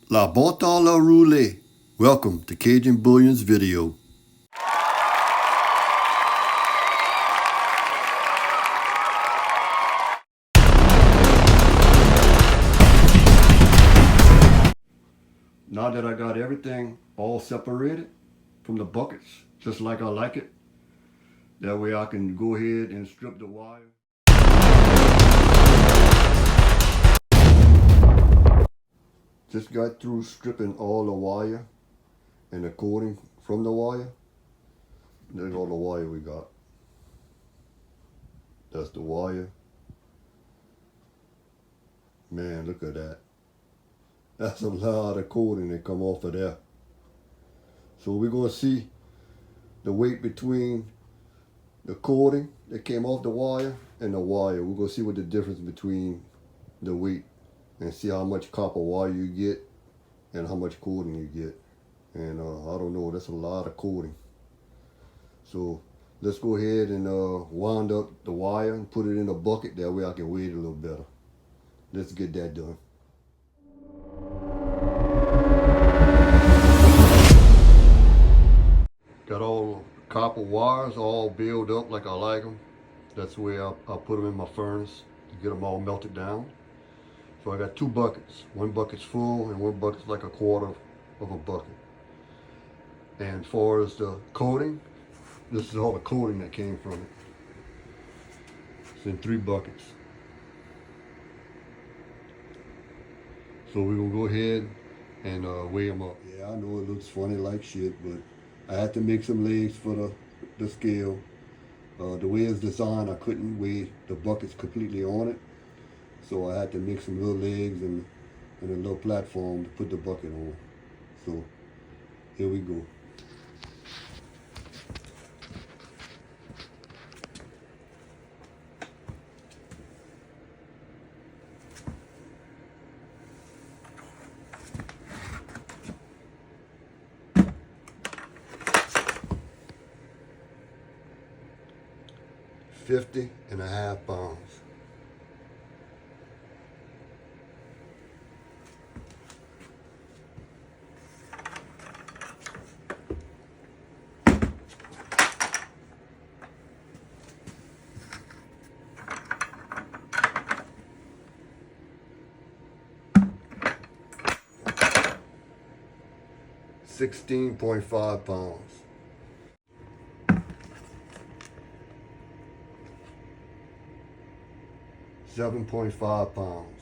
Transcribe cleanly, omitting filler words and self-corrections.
La Bota La Roulette. Welcome to Cajun Bullion's video. Now that I got everything all separated from the buckets, just like I like it, that way I can go ahead and strip the wire. Just got through stripping all the wire and the coating from the wire. There's all the wire we got. That's the wire. Man, look at that. That's a lot of coating that come off of there. So we're going to see the weight between the coating that came off the wire and the wire. We're going to see what the difference between the weight and see how much copper wire you get and how much coating you get. And I don't know, that's a lot of coating. So let's go ahead and wind up the wire and put it in a bucket. That way I can weigh it a little better. Let's get that done. Got all copper wires all built up like I like them. That's the way I put them in my furnace to get them all melted down. So I got two buckets. One bucket's full and one bucket's like a quarter of a bucket. And as far as the coating, this is all the coating that came from it. It's in 3 buckets. So we're gonna go ahead and weigh them up. Yeah, I know it looks funny like shit, but I had to make some legs for the scale. The way it's designed, I couldn't weigh the buckets completely on it. So I had to make some little legs and a little platform to put the bucket on. So here we go. $50.5 pounds. $16.5 pounds. $7.5 pounds.